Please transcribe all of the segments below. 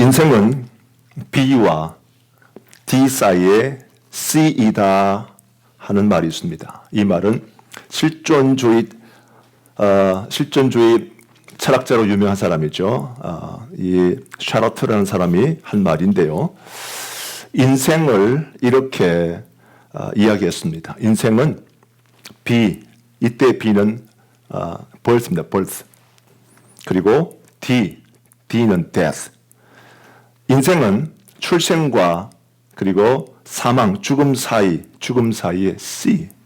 인생은 B와 D 사이에 C이다 하는 말이 있습니다. 이 말은 실존주의 철학자로 유명한 사람이죠. 이 샤르트라는 사람이 한 말인데요. 인생을 이렇게 이야기했습니다. 인생은 B, 이때 B는 birth입니다. birth. 그리고 D는 death. 인생은 출생과 그리고 사망, 죽음 사이에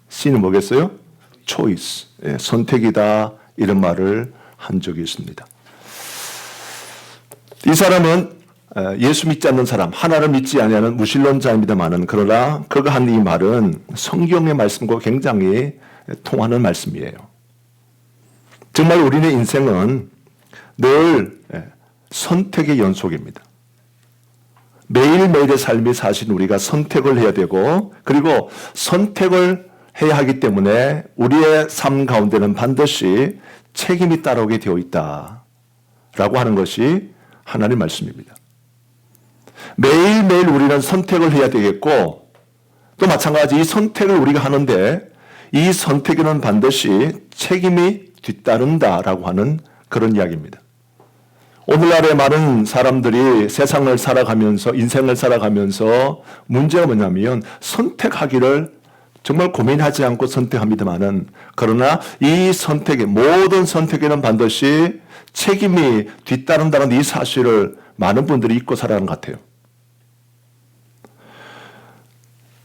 C는 뭐겠어요? choice, 선택이다 이런 말을 한 적이 있습니다. 이 사람은 예수 믿지 않는 사람, 하나를 믿지 아니하는 무신론자입니다만은 그러나 그가 한 이 말은 성경의 말씀과 굉장히 통하는 말씀이에요. 정말 우리의 인생은 늘 선택의 연속입니다. 매일매일의 삶이 사실 우리가 선택을 해야 되고 그리고 선택을 해야 하기 때문에 우리의 삶 가운데는 반드시 책임이 따라오게 되어 있다라고 하는 것이 하나님의 말씀입니다. 매일매일 우리는 선택을 해야 되겠고 또 마찬가지 이 선택을 우리가 하는데 이 선택에는 반드시 책임이 뒤따른다라고 하는 그런 이야기입니다. 오늘날의 많은 사람들이 세상을 살아가면서 인생을 살아가면서 문제가 뭐냐면 선택하기를 정말 고민하지 않고 선택합니다만은 그러나 이 선택의 모든 선택에는 반드시 책임이 뒤따른다는 이 사실을 많은 분들이 잊고 살아가는 것 같아요.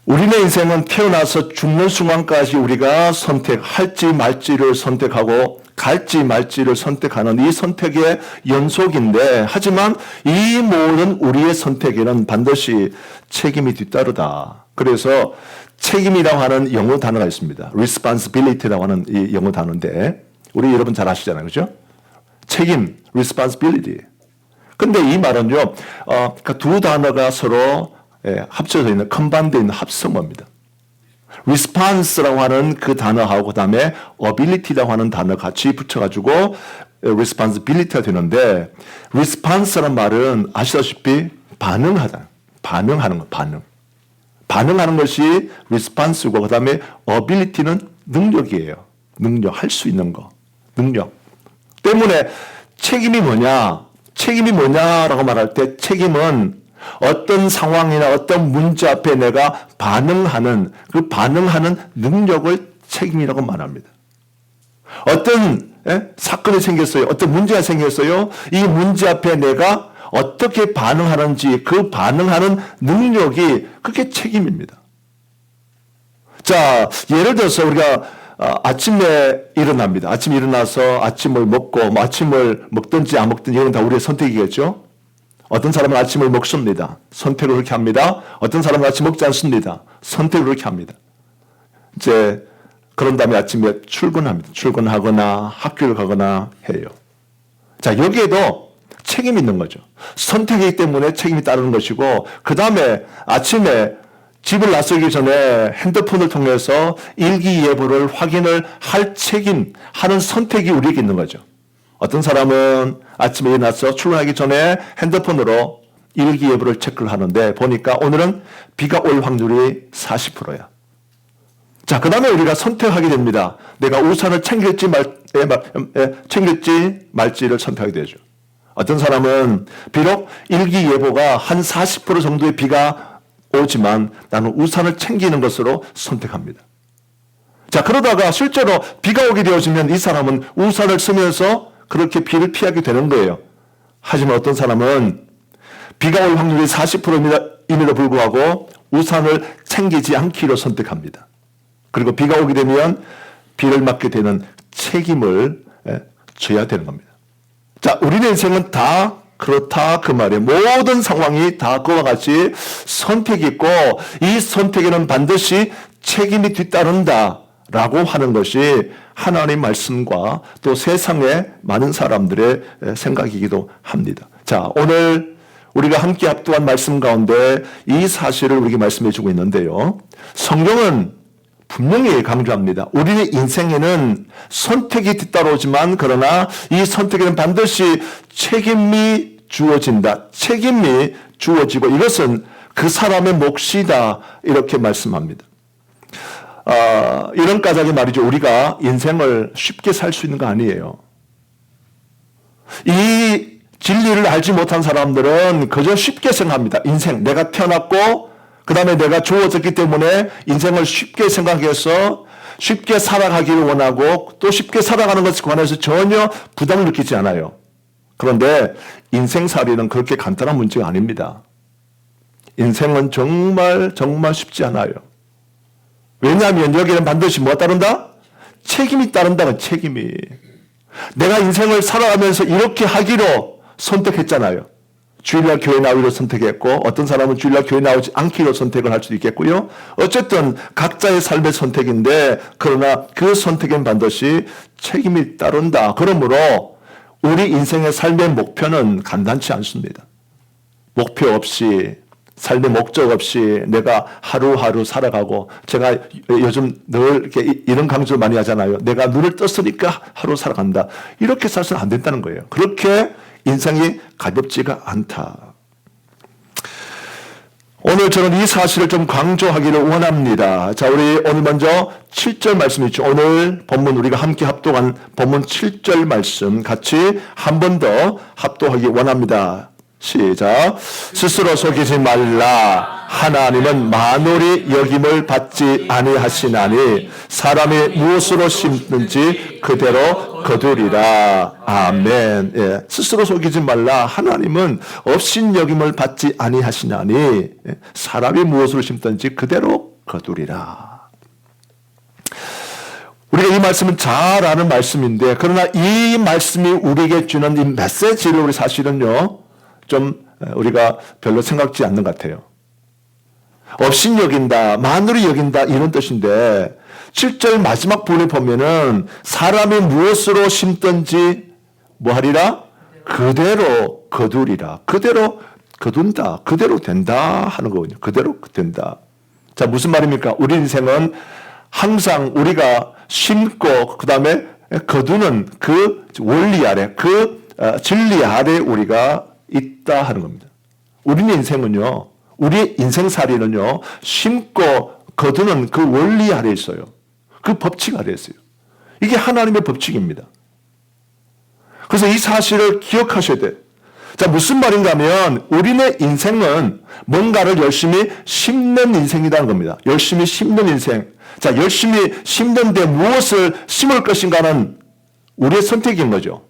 우리의 인생은 태어나서 죽는 순간까지 우리가 선택할지 말지를 선택하고 갈지 말지를 선택하는 이 선택의 연속인데 하지만 이 모든 우리의 선택에는 반드시 책임이 뒤따르다. 그래서 책임이라고 하는 영어 단어가 있습니다. responsibility라고 하는 이 영어 단어인데 우리 여러분 잘 아시잖아요. 그렇죠? 책임, responsibility. 근데 이 말은요. 그러니까 두 단어가 서로 합쳐져 있는 컴바인드 있는 합성어입니다. response라고 하는 그 단어하고 그다음에 ability라고 하는 단어 같이 붙여가지고 responsibility가 되는데 response라는 말은 아시다시피 반응하는 거, 반응하는 것이 response고 그다음에 ability는 능력이에요. 할 수 있는 거, 능력. 때문에 책임이 뭐냐라고 말할 때 책임은 어떤 상황이나 어떤 문제 앞에 내가 반응하는 능력을 책임이라고 말합니다. 어떤 사건이 생겼어요. 어떤 문제가 생겼어요. 이 문제 앞에 내가 어떻게 반응하는지 그 반응하는 능력이 그게 책임입니다. 자, 예를 들어서 우리가 아침에 일어납니다. 아침에 일어나서 아침을 먹고 아침을 먹든지 안 먹든지 이건 다 우리의 선택이겠죠. 어떤 사람은 아침을 먹습니다. 선택을 그렇게 합니다. 어떤 사람은 아침 먹지 않습니다. 선택을 그렇게 합니다. 이제 그런 다음에 아침에 출근합니다. 출근하거나 학교를 가거나 해요. 자, 여기에도 책임이 있는 거죠. 선택이기 때문에 책임이 따르는 것이고 그 다음에 아침에 집을 나서기 전에 핸드폰을 통해서 일기예보를 확인을 할 책임, 하는 선택이 우리에게 있는 거죠. 어떤 사람은 아침에 일어나서 출근하기 전에 핸드폰으로 일기예보를 체크를 하는데 보니까 오늘은 비가 올 확률이 40%야. 자, 그 다음에 우리가 선택하게 됩니다. 내가 우산을 챙길지 말지를 선택하게 되죠. 어떤 사람은 비록 일기예보가 한 40% 정도의 비가 오지만 나는 우산을 챙기는 것으로 선택합니다. 자, 그러다가 실제로 비가 오게 되어지면 이 사람은 우산을 쓰면서 그렇게 비를 피하게 되는 거예요. 하지만 어떤 사람은 비가 올 확률이 40%임에도 불구하고 우산을 챙기지 않기로 선택합니다. 그리고 비가 오게 되면 비를 맞게 되는 책임을 져야 되는 겁니다. 자, 우리의 인생은 다 그렇다 그 말이에요. 모든 상황이 다 그와 같이 선택이 있고 이 선택에는 반드시 책임이 뒤따른다라고 하는 것이 하나님의 말씀과 또 세상의 많은 사람들의 생각이기도 합니다. 자, 오늘 우리가 함께 합독한 말씀 가운데 이 사실을 우리에게 말씀해 주고 있는데요. 성경은 분명히 강조합니다. 우리의 인생에는 선택이 뒤따라오지만 그러나 이 선택에는 반드시 책임이 주어진다. 책임이 주어지고 이것은 그 사람의 몫이다. 이렇게 말씀합니다. 이런 까닭에 말이죠. 우리가 인생을 쉽게 살 수 있는 거 아니에요. 이 진리를 알지 못한 사람들은 그저 쉽게 생각합니다. 인생, 내가 태어났고 그 다음에 내가 주어졌기 때문에 인생을 쉽게 생각해서 쉽게 살아가기를 원하고 또 쉽게 살아가는 것에 관해서 전혀 부담을 느끼지 않아요. 그런데 인생살이는 그렇게 간단한 문제가 아닙니다. 인생은 정말 쉽지 않아요. 왜냐하면 여기는 반드시 뭐가 따른다? 책임이 따른다는 책임이. 내가 인생을 살아가면서 이렇게 하기로 선택했잖아요. 주일날 교회 나오기로 선택했고 어떤 사람은 주일날 교회 나오지 않기로 선택을 할 수도 있겠고요. 어쨌든 각자의 삶의 선택인데 그러나 그 선택엔 반드시 책임이 따른다. 그러므로 우리 인생의 삶의 목표는 간단치 않습니다. 목표 없이 삶의 목적 없이 내가 하루하루 살아가고 제가 요즘 늘 이렇게 이런 강조를 많이 하잖아요. 내가 눈을 떴으니까 하루 살아간다. 이렇게 살서는 안 된다는 거예요. 그렇게 인생이 가볍지가 않다. 오늘 저는 이 사실을 좀 강조하기를 원합니다. 자, 우리 오늘 먼저 7절 말씀 있죠. 오늘 본문 우리가 함께 합독한 본문 7절 말씀 같이 한 번 더 합독하기 원합니다. 시작. 스스로 속이지 말라. 하나님은 만홀이 여김을 받지 아니하시나니 사람이 무엇으로 심든지 그대로 거두리라. 아멘. 예. 스스로 속이지 말라. 하나님은 업신여김을 받지 아니하시나니 사람이 무엇으로 심든지 그대로 거두리라. 우리가 이 말씀은 잘 아는 말씀인데 그러나 이 말씀이 우리에게 주는 이 메시지를 우리 사실은요 좀 우리가 별로 생각지 않는 것 같아요. 업신 여긴다, 만으로 여긴다 이런 뜻인데 7절 마지막 부분에 보면은 사람이 무엇으로 심든지 뭐하리라? 그대로 거두리라. 그대로 거둔다. 그대로 된다 하는 거거든요. 그대로 된다. 자, 무슨 말입니까? 우리 인생은 항상 우리가 심고 그 다음에 거두는 그 원리 아래, 그 진리 아래 우리가 있다 하는 겁니다. 우리의 인생은요, 우리의 인생살이는요, 심고 거두는 그 원리 아래 있어요. 그 법칙 아래 있어요. 이게 하나님의 법칙입니다. 그래서 이 사실을 기억하셔야 돼요. 자, 무슨 말인가 하면 우리의 인생은 뭔가를 열심히 심는 인생이라는 겁니다. 열심히 심는 인생. 자, 열심히 심는데 무엇을 심을 것인가는 우리의 선택인 거죠.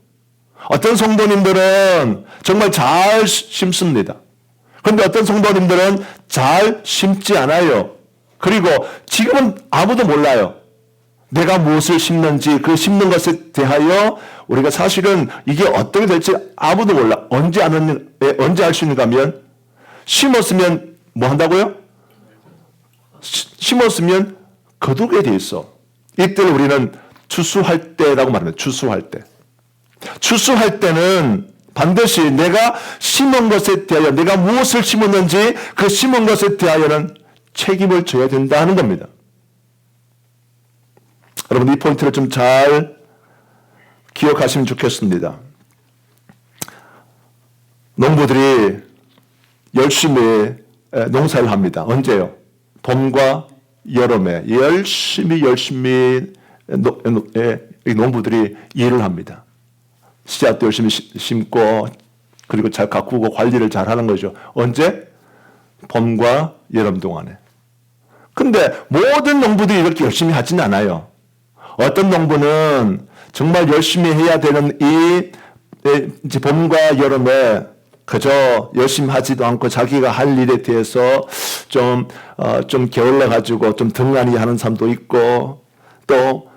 어떤 성도님들은 정말 잘 심습니다. 그런데 어떤 성도님들은 잘 심지 않아요. 그리고 지금은 아무도 몰라요. 내가 무엇을 심는지 그 심는 것에 대하여 우리가 사실은 이게 어떻게 될지 아무도 몰라. 언제 알 수 있는가 하면 심었으면 뭐 한다고요? 심었으면 거두게 돼 있어. 이때를 우리는 추수할 때라고 말합니다. 추수할 때. 추수할 때는 반드시 내가 심은 것에 대하여 내가 무엇을 심었는지 그 심은 것에 대하여는 책임을 져야 된다는 겁니다. 여러분 이 포인트를 좀 잘 기억하시면 좋겠습니다. 농부들이 열심히 농사를 합니다. 언제요? 봄과 여름에 열심히 농부들이 일을 합니다. 씨앗도 열심히 심고 그리고 잘 가꾸고 관리를 잘 하는 거죠. 언제? 봄과 여름 동안에. 근데 모든 농부들이 이렇게 열심히 하진 않아요. 어떤 농부는 정말 열심히 해야 되는 이 봄과 여름에 그저 열심히 하지도 않고 자기가 할 일에 대해서 좀 게을러 가지고 좀 등한히 하는 사람도 있고 또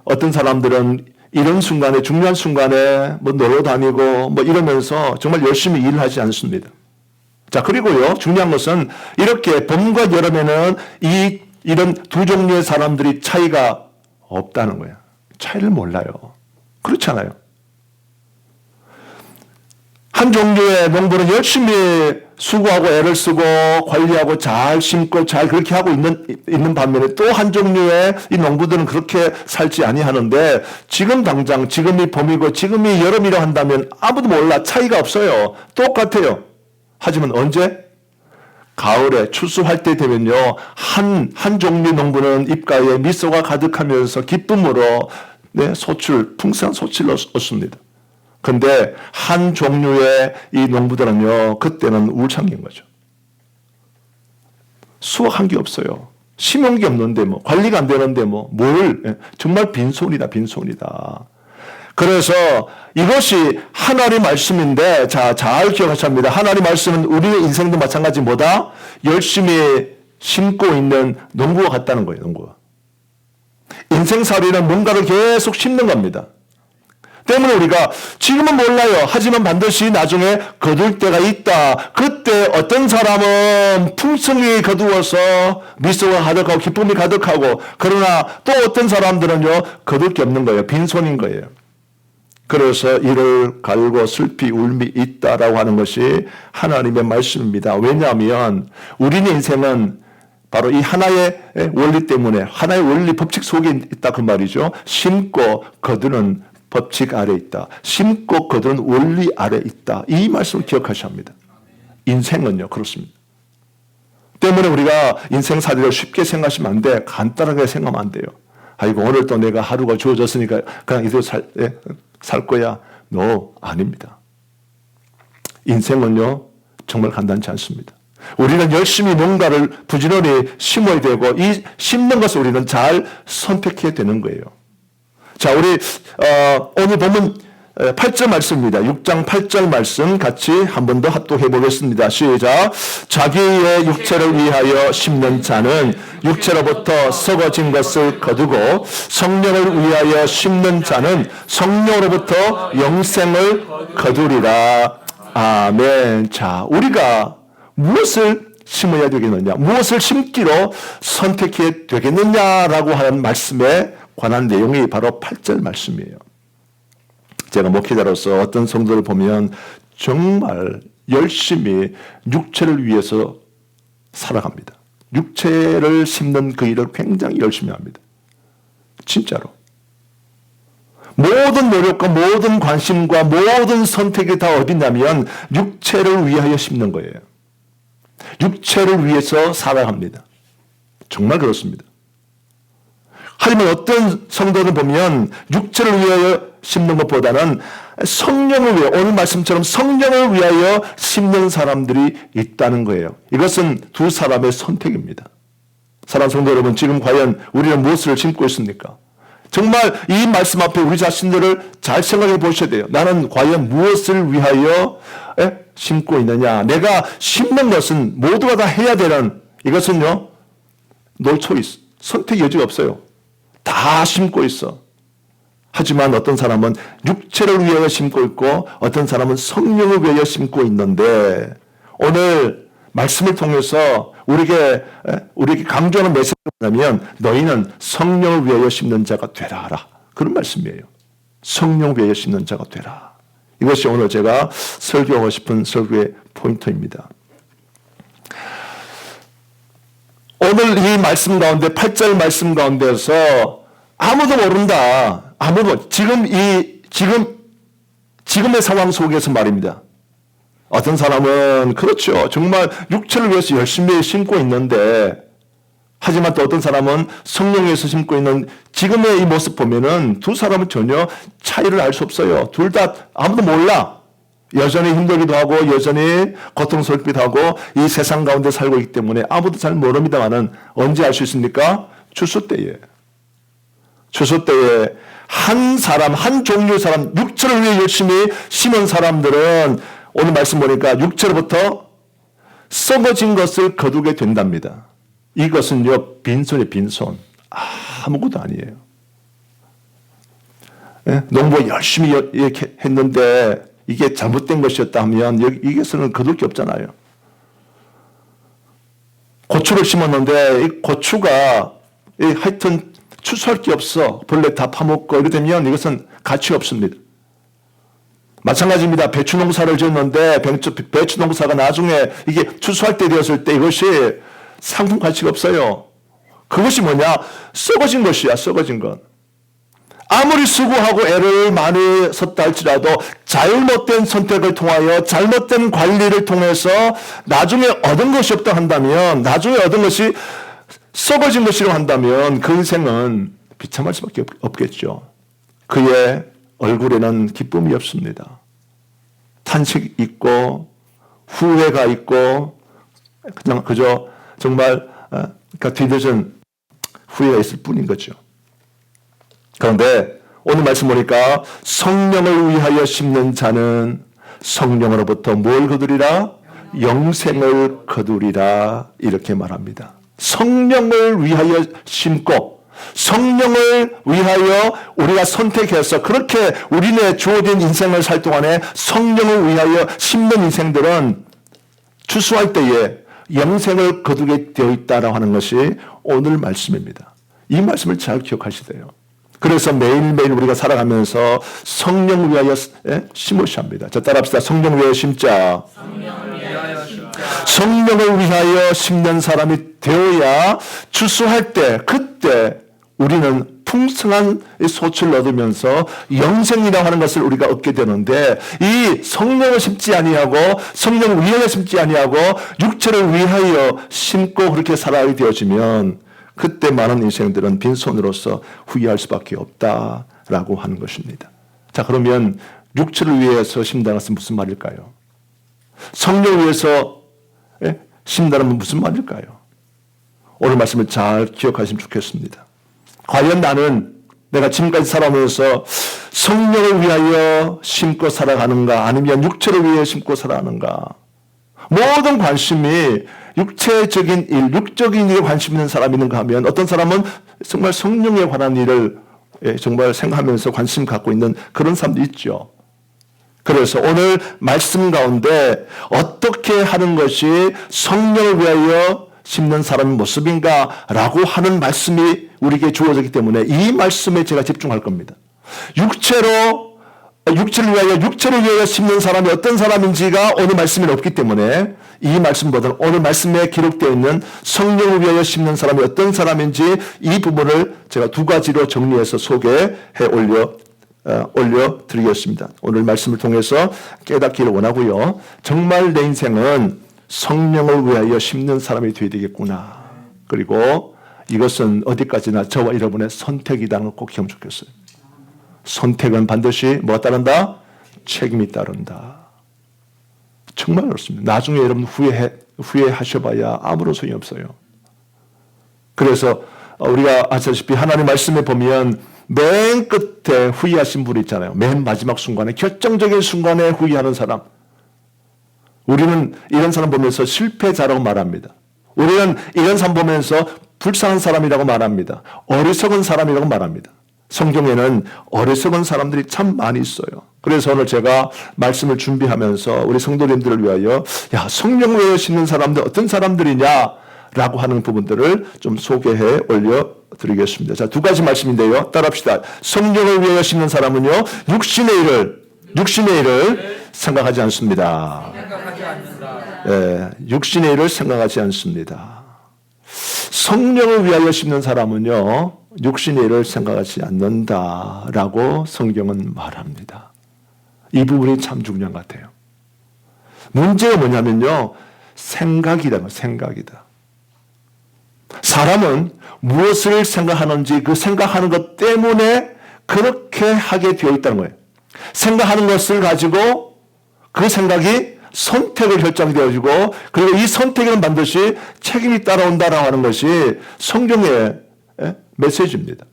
어떤 사람들은 이런 순간에 중요한 순간에 뭐 놀러 다니고 뭐 이러면서 정말 열심히 일을 하지 않습니다. 자, 그리고요 중요한 것은 이렇게 봄과 여름에는 이런 두 종류의 사람들이 차이가 없다는 거예요. 차이를 몰라요. 그렇잖아요. 한 종류의 농부는 열심히 수고하고 애를 쓰고 관리하고 잘 심고 잘 그렇게 하고 있는 반면에 또 한 종류의 이 농부들은 그렇게 살지 아니하는데 지금 당장 지금이 봄이고 지금이 여름이라 한다면 아무도 몰라. 차이가 없어요. 똑같아요. 하지만 언제? 가을에 추수할 때 되면요. 한 종류 농부는 입가에 미소가 가득하면서 기쁨으로 풍성한 소출을 얻습니다. 근데 한 종류의 이 농부들은요, 그때는 울창인 거죠. 수확한 게 없어요. 심은 게 없는데 관리가 안 되는데 정말 빈손이다, 빈손이다. 그래서 이것이 하나님의 말씀인데, 잘 기억하셔야 합니다. 하나님의 말씀은 우리의 인생도 마찬가지 뭐다? 열심히 심고 있는 농부와 같다는 거예요, 농부가. 인생살이는 뭔가를 계속 심는 겁니다. 때문에 우리가 지금은 몰라요. 하지만 반드시 나중에 거둘 때가 있다. 그때 어떤 사람은 풍성이 거두어서 미소가 가득하고 기쁨이 가득하고, 그러나 또 어떤 사람들은요, 거둘 게 없는 거예요. 빈손인 거예요. 그래서 이를 갈고 슬피 울미 있다라고 하는 것이 하나님의 말씀입니다. 왜냐하면 우리의 인생은 바로 이 하나의 원리 때문에, 하나의 원리 법칙 속에 있다 그 말이죠. 심고 거두는 법칙 아래 있다. 심고 거두는 원리 아래 있다. 이 말씀을 기억하셔야 합니다. 인생은요, 그렇습니다. 때문에 우리가 인생살이를 쉽게 생각하시면 안 돼. 간단하게 생각하면 안 돼요. 아이고, 오늘 또 내가 하루가 주어졌으니까 그냥 이대로 살 거야. 아닙니다. 인생은요, 정말 간단치 않습니다. 우리는 열심히 뭔가를 부지런히 심어야 되고, 이 심는 것을 우리는 잘 선택해야 되는 거예요. 자, 우리 오늘 보면 8절 말씀입니다. 6장 8절 말씀 같이 한 번 더 합독해 보겠습니다. 시작. 자기의 육체를 위하여 심는 자는 육체로부터 썩어진 것을 거두고, 성령을 위하여 심는 자는 성령으로부터 영생을 거두리라. 아멘. 자, 우리가 무엇을 심어야 되겠느냐, 무엇을 심기로 선택해야 되겠느냐라고 하는 말씀에 관한 내용이 바로 8절 말씀이에요. 제가 목회자로서 어떤 성도를 보면 정말 열심히 육체를 위해서 살아갑니다. 육체를 심는 그 일을 굉장히 열심히 합니다. 진짜로. 모든 노력과 모든 관심과 모든 선택이 다 어디냐면 육체를 위하여 심는 거예요. 육체를 위해서 살아갑니다. 정말 그렇습니다. 하지만 어떤 성도를 보면 육체를 위하여 심는 것보다는 성령을 위하여, 오늘 말씀처럼 성령을 위하여 심는 사람들이 있다는 거예요. 이것은 두 사람의 선택입니다. 사랑하는 성도 여러분, 지금 과연 우리는 무엇을 심고 있습니까? 정말 이 말씀 앞에 우리 자신들을 잘 생각해 보셔야 돼요. 나는 과연 무엇을 위하여 심고 있느냐? 내가 심는 것은 모두가 다 해야 되는, 이것은요, no choice, 선택 여지가 없어요. 다 심고 있어. 하지만 어떤 사람은 육체를 위하여 심고 있고 어떤 사람은 성령을 위하여 심고 있는데, 오늘 말씀을 통해서 우리에게 강조하는 메시지가 뭐냐면 너희는 성령을 위하여 심는 자가 되라. 그런 말씀이에요. 성령을 위하여 심는 자가 되라. 이것이 오늘 제가 설교하고 싶은 설교의 포인트입니다. 오늘 이 말씀 가운데 8절 말씀 가운데서 아무도 모른다. 지금의 상황 속에서 말입니다. 어떤 사람은 그렇죠. 정말 육체를 위해서 열심히 심고 있는데, 하지만 또 어떤 사람은 성령에서 심고 있는 지금의 이 모습 보면은 두 사람은 전혀 차이를 알 수 없어요. 둘 다 아무도 몰라. 여전히 힘들기도 하고 여전히 고통스럽기도 하고 이 세상 가운데 살고 있기 때문에 아무도 잘 모릅니다만은 언제 알 수 있습니까? 추수 때에. 추수 때에 한 사람, 한 종류의 사람, 육체를 위해 열심히 심은 사람들은 오늘 말씀 보니까 육체로부터 썩어진 것을 거두게 된답니다. 이것은요, 빈손이 빈손. 아무것도 아니에요. 농부 열심히 이렇게 했는데 이게 잘못된 것이었다 하면 여기서는 거둘 게 없잖아요. 고추를 심었는데 이 고추가 하여튼 추수할 게 없어. 벌레 다 파먹고 이렇게 되면 이것은 가치 없습니다. 마찬가지입니다. 배추 농사를 지었는데 배추 농사가 나중에 이게 추수할 때 되었을 때 이것이 상품 가치가 없어요. 그것이 뭐냐? 썩어진 것이야, 썩어진 것. 아무리 수고하고 애를 많이 썼다 할지라도 잘못된 선택을 통하여 잘못된 관리를 통해서 나중에 얻은 것이 없다 한다면, 나중에 얻은 것이 썩어진 것이라고 한다면 그 인생은 비참할 수밖에 없겠죠. 그의 얼굴에는 기쁨이 없습니다. 탄식이 있고 후회가 있고 그냥 그저 정말 뒤늦은 후회가 있을 뿐인 거죠. 그런데 오늘 말씀 보니까 성령을 위하여 심는 자는 성령으로부터 뭘 거두리라? 영생을 거두리라 이렇게 말합니다. 성령을 위하여 심고 성령을 위하여 우리가 선택해서 그렇게 우리네 주어진 인생을 살 동안에 성령을 위하여 심는 인생들은 추수할 때에 영생을 거두게 되어 있다라고 하는 것이 오늘 말씀입니다. 이 말씀을 잘 기억하시대요. 그래서 매일매일 우리가 살아가면서 성령을 위하여 심으셔야 합니다. 자, 따라합시다. 성령을 위하여 심자. 성령을 위하여 심는 사람이 되어야 추수할 때 그때 우리는 풍성한 소출을 얻으면서 영생이라고 하는 것을 우리가 얻게 되는데 이 성령을 심지 아니하고 성령을 위하여 심지 아니하고 육체를 위하여 심고 그렇게 살아야 되어지면 그때 많은 인생들은 빈손으로서 후회할 수밖에 없다라고 하는 것입니다. 자, 그러면 육체를 위해서 심다는 것은 무슨 말일까요? 성령을 위해서 심다는 것은 무슨 말일까요? 오늘 말씀을 잘 기억하시면 좋겠습니다. 과연 나는 내가 지금까지 살아오면서 성령을 위하여 심고 살아가는가 아니면 육체를 위해 심고 살아가는가? 모든 관심이 육체적인 일, 육적인 일에 관심 있는 사람이 있는가 하면 어떤 사람은 정말 성령에 관한 일을 정말 생각하면서 관심 갖고 있는 그런 사람도 있죠. 그래서 오늘 말씀 가운데 어떻게 하는 것이 성령을 위하여 심는 사람의 모습인가 라고 하는 말씀이 우리에게 주어졌기 때문에 이 말씀에 제가 집중할 겁니다. 육체를 위하여 심는 사람이 어떤 사람인지가 오늘 말씀에 없기 때문에 이 말씀보다는 오늘 말씀에 기록되어 있는 성령을 위하여 심는 사람이 어떤 사람인지 이 부분을 제가 두 가지로 정리해서 소개해 올려드리겠습니다. 오늘 말씀을 통해서 깨닫기를 원하고요. 정말 내 인생은 성령을 위하여 심는 사람이 되어야 되겠구나. 그리고 이것은 어디까지나 저와 여러분의 선택이라는 걸 꼭 기억하면 좋겠어요. 선택은 반드시 뭐가 따른다? 책임이 따른다. 정말 그렇습니다. 나중에 여러분 후회하셔봐야 아무런 소용이 없어요. 그래서 우리가 아시다시피 하나님 말씀에 보면 맨 끝에 후회하신 분이 있잖아요. 맨 마지막 순간에 결정적인 순간에 후회하는 사람. 우리는 이런 사람 보면서 실패자라고 말합니다. 우리는 이런 사람 보면서 불쌍한 사람이라고 말합니다. 어리석은 사람이라고 말합니다. 성경에는 어리석은 사람들이 참 많이 있어요. 그래서 오늘 제가 말씀을 준비하면서 우리 성도님들을 위하여 성령을 위하여 심는 사람들 어떤 사람들이냐 라고 하는 부분들을 좀 소개해 올려드리겠습니다. 자, 두 가지 말씀인데요. 따라합시다. 성령을 위하여 심는 사람은요 육신의 일을 생각하지 않습니다. 육신의 일을 생각하지 않습니다. 성령을 위하여 심는 사람은요 육신의 일을 생각하지 않는다라고 성경은 말합니다. 이 부분이 참 중요한 것 같아요. 문제가 뭐냐면요 생각이다. 사람은 무엇을 생각하는지 그 생각하는 것 때문에 그렇게 하게 되어 있다는 거예요. 생각하는 것을 가지고 그 생각이 선택을 결정되어지고 그리고 이 선택에는 반드시 책임이 따라온다라고 하는 것이 성경의 메시지입니다.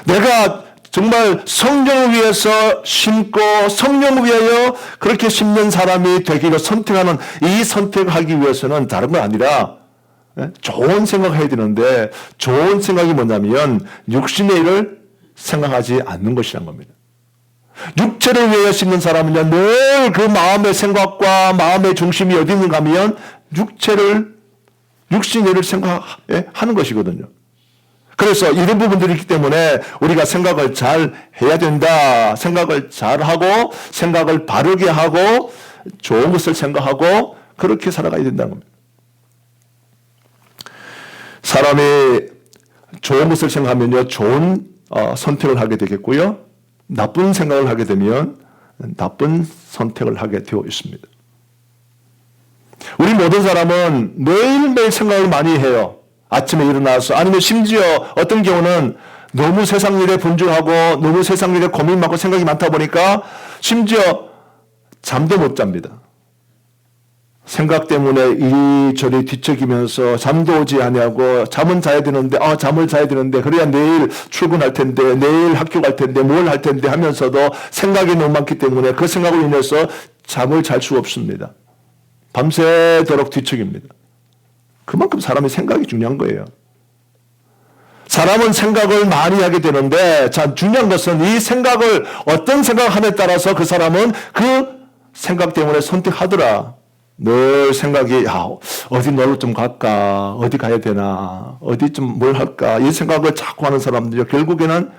내가 정말 성령을 위해서 심고 성령을 위하여 그렇게 심는 사람이 되기를 선택하는 이 선택하기 위해서는 다른 건 아니라 좋은 생각을 해야 되는데 좋은 생각이 뭐냐면 육신의 일을 생각하지 않는 것이란 겁니다. 육체를 위하여 심는 사람은요 늘 그 마음의 생각과 마음의 중심이 어디 있는가 하면 육신의 일을 생각하는 것이거든요. 그래서 이런 부분들이 있기 때문에 우리가 생각을 잘 해야 된다. 생각을 잘 하고, 생각을 바르게 하고, 좋은 것을 생각하고, 그렇게 살아가야 된다는 겁니다. 사람이 좋은 것을 생각하면요, 좋은 선택을 하게 되겠고요. 나쁜 생각을 하게 되면 나쁜 선택을 하게 되어 있습니다. 우리 모든 사람은 매일매일 생각을 많이 해요. 아침에 일어나서, 아니면 심지어 어떤 경우는 너무 세상 일에 분주하고 너무 세상 일에 고민 많고 생각이 많다 보니까 심지어 잠도 못 잡니다. 생각 때문에 이리저리 뒤척이면서 잠도 오지 아니하고 잠은 자야 되는데 잠을 자야 되는데 그래야 내일 출근할 텐데 내일 학교 갈 텐데 뭘 할 텐데 하면서도 생각이 너무 많기 때문에 그 생각으로 인해서 잠을 잘 수 없습니다. 밤새도록 뒤척입니다. 그만큼 사람의 생각이 중요한 거예요. 사람은 생각을 많이 하게 되는데 참 중요한 것은 이 생각을 어떤 생각을 하느냐에 따라서 그 사람은 그 생각 때문에 선택하더라. 늘 생각이 어디 놀러 좀 갈까, 어디 가야 되나, 어디 좀 뭘 할까 이 생각을 자꾸 하는 사람들이 결국에는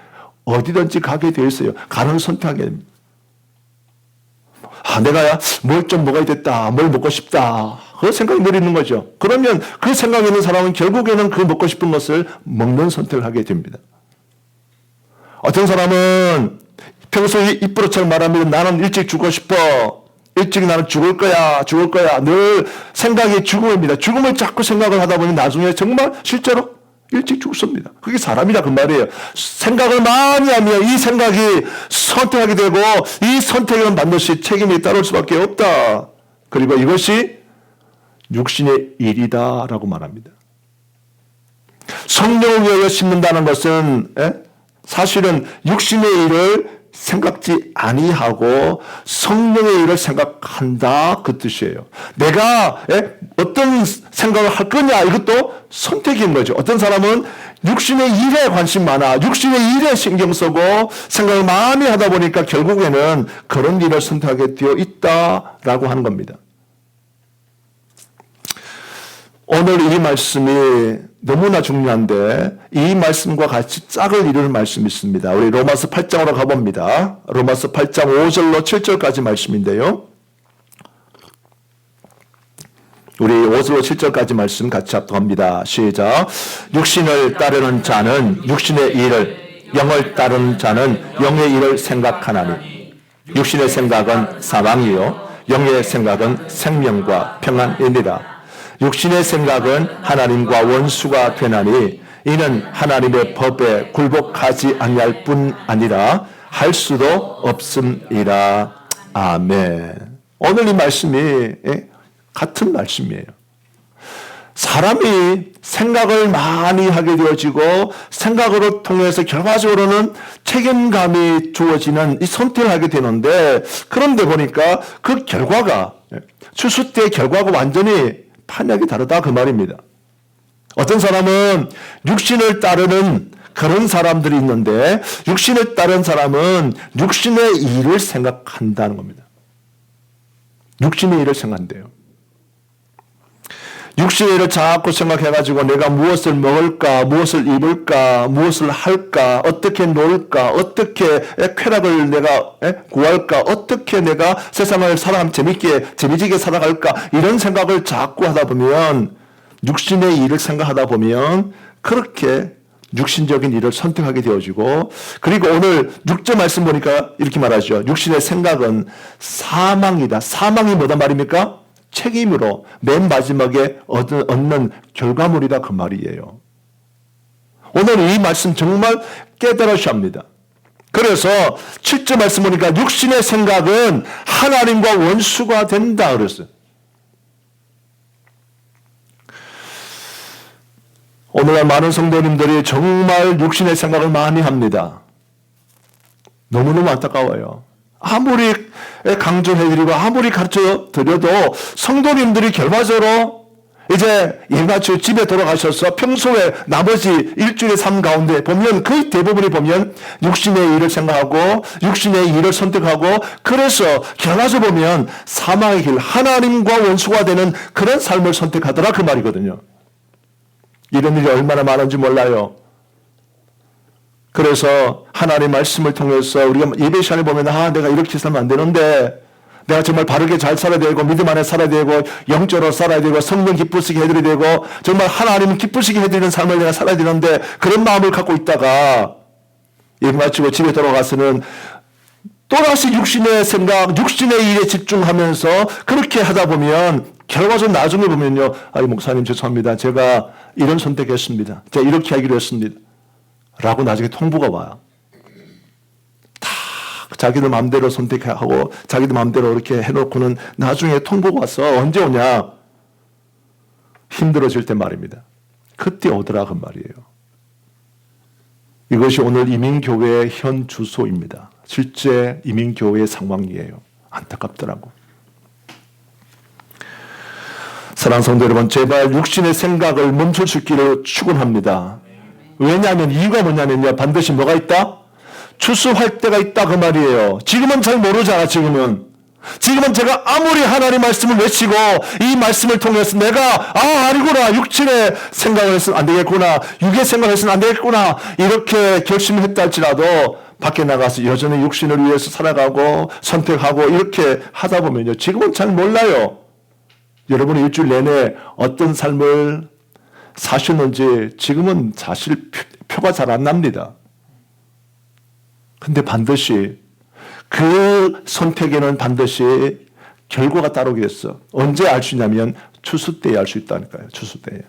어디든지 가게 되어 있어요. 가는 선택하게 됩니다. 내가 뭘 좀 먹어야 됐다, 뭘 먹고 싶다 그 생각이 늘 있는 거죠. 그러면 그 생각이 있는 사람은 결국에는 그 먹고 싶은 것을 먹는 선택을 하게 됩니다. 어떤 사람은 평소에 입으로처럼 말하면 나는 일찍 죽고 싶어, 일찍 나는 죽을 거야 늘 생각이 죽음입니다. 죽음을 자꾸 생각을 하다 보니 나중에 정말 실제로 일찍 죽습니다. 그게 사람이라 그 말이에요. 생각을 많이 하면 이 생각이 선택하게 되고 이 선택은 반드시 책임이 따를 수밖에 없다. 그리고 이것이 육신의 일이다라고 말합니다. 성령을 위하여 심는다는 것은 사실은 육신의 일을 생각지 아니하고 성령의 일을 생각한다 그 뜻이에요. 내가 어떤 생각을 할 거냐 이것도 선택인 거죠. 어떤 사람은 육신의 일에 관심 많아 육신의 일에 신경 쓰고 생각을 많이 하다 보니까 결국에는 그런 일을 선택하게 되어 있다라고 하는 겁니다. 오늘 이 말씀이 너무나 중요한데 이 말씀과 같이 짝을 이루는 말씀이 있습니다. 우리 로마서 8장으로 가봅니다. 로마서 8장 5절로 7절까지 말씀인데요. 우리 5절로 7절까지 말씀 같이 합독합니다. 시작. 육신을 따르는 자는 육신의 일을, 영을 따르는 자는 영의 일을 생각하나니 육신의 생각은 사망이요 영의 생각은 생명과 평안이니라. 육신의 생각은 하나님과 원수가 되나니 이는 하나님의 법에 굴복하지 아니할 뿐 아니라 할 수도 없음이라. 아멘. 오늘 이 말씀이 같은 말씀이에요. 사람이 생각을 많이 하게 되어지고 생각으로 통해서 결과적으로는 책임감이 주어지는 이 선택을 하게 되는데 그런데 보니까 그 결과가 추수 때 결과가 완전히 판약이 다르다 그 말입니다. 어떤 사람은 육신을 따르는 그런 사람들이 있는데 육신을 따르는 사람은 육신의 일을 생각한다는 겁니다. 육신의 일을 생각한대요. 육신의 일을 자꾸 생각해가지고 내가 무엇을 먹을까, 무엇을 입을까, 무엇을 할까, 어떻게 놀까, 어떻게 쾌락을 내가 구할까, 어떻게 내가 세상을 재미지게 살아갈까 이런 생각을 자꾸 하다 보면 육신의 일을 생각하다 보면 그렇게 육신적인 일을 선택하게 되어지고 그리고 오늘 6절 말씀 보니까 이렇게 말하죠. 육신의 생각은 사망이다. 사망이 뭐단 말입니까? 책임으로 맨 마지막에 얻는 결과물이다 그 말이에요. 오늘 이 말씀 정말 깨달으셔야 합니다. 그래서 7절 말씀 보니까 육신의 생각은 하나님과 원수가 된다 그랬어요. 오늘날 많은 성도님들이 정말 육신의 생각을 많이 합니다. 너무너무 안타까워요. 아무리 강조해드리고 아무리 가르쳐드려도 성도님들이 결과적으로 이제 일마치 집에 돌아가셔서 평소에 나머지 일주일의 삶 가운데 보면 거의 대부분이 보면 육신의 일을 생각하고 육신의 일을 선택하고 그래서 결과적으로 보면 사망의 길 하나님과 원수가 되는 그런 삶을 선택하더라 그 말이거든요. 이런 일이 얼마나 많은지 몰라요. 그래서 하나님의 말씀을 통해서 우리가 예배 시간에 보면 내가 이렇게 살면 안 되는데 내가 정말 바르게 잘 살아야 되고 믿음 안에 살아야 되고 영적으로 살아야 되고 성령 기쁘시게 해드려야 되고 정말 하나님 기쁘시게 해드리는 삶을 내가 살아야 되는데 그런 마음을 갖고 있다가 예배 마치고 집에 돌아가서는 또다시 육신의 생각, 육신의 일에 집중하면서 그렇게 하다 보면 결과적으로 나중에 보면요. 목사님 죄송합니다. 제가 이런 선택했습니다. 제가 이렇게 하기로 했습니다. 라고 나중에 통보가 와요. 다 자기들 마음대로 선택하고 자기들 마음대로 이렇게 해놓고는 나중에 통보가 와서 언제 오냐? 힘들어질 때 말입니다. 그때 오더라 그 말이에요. 이것이 오늘 이민교회의 현 주소입니다. 실제 이민교회의 상황이에요. 안타깝더라고. 사랑하는 성도 여러분, 제발 육신의 생각을 멈출 수 있기를 축원합니다. 왜냐하면 이유가 뭐냐면요. 반드시 뭐가 있다? 추수할 때가 있다 그 말이에요. 지금은 잘 모르잖아. 지금은 제가 아무리 하나님 말씀을 외치고 이 말씀을 통해서 내가 아니구나 육신의 생각을 해서는 안 되겠구나 육의 생각을 해서는 안 되겠구나 이렇게 결심을 했다 할지라도 밖에 나가서 여전히 육신을 위해서 살아가고 선택하고 이렇게 하다 보면요. 지금은 잘 몰라요. 여러분이 일주일 내내 어떤 삶을 사셨는지 지금은 사실 표가 잘 안 납니다. 근데 반드시 그 선택에는 반드시 결과가 따르게 됐어. 언제 알 수 있냐면 추수 때에 알 수 있다니까요. 추수 때에.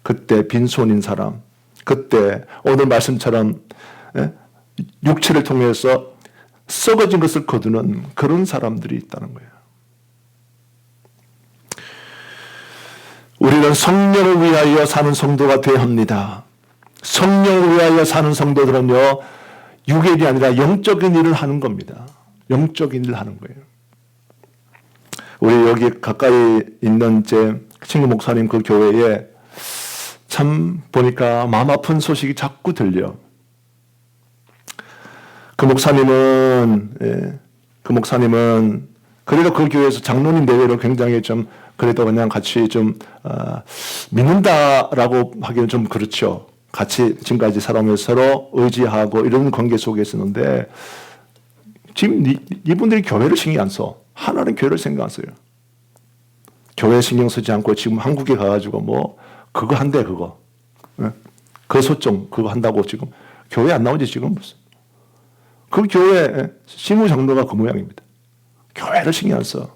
그때 빈손인 사람, 그때 오늘 말씀처럼 육체를 통해서 썩어진 것을 거두는 그런 사람들이 있다는 거예요. 우리는 성령을 위하여 사는 성도가 되어야 합니다. 성령을 위하여 사는 성도들은요. 육의 일이 아니라 영적인 일을 하는 겁니다. 영적인 일을 하는 거예요. 우리 여기 가까이 있는 제 친구 목사님 그 교회에 참 보니까 마음 아픈 소식이 자꾸 들려. 그 목사님은 그래도 그 교회에서 장로님 내외로 굉장히 좀 그래도 그냥 같이 좀 믿는다라고 하기는 좀 그렇죠. 같이 지금까지 살아오면서 서로 의지하고 이런 관계 속에 있었는데 지금 이분들이 교회를 신경 안 써. 하나는 교회를 신경 안 써요. 교회 신경 쓰지 않고 지금 한국에 가가지고 뭐 그거 한대 그거. 그 소정 그거 한다고 지금 교회 안 나오지 지금 무슨. 그 교회 신무 장로가 그 모양입니다. 교회를 신경 안 써.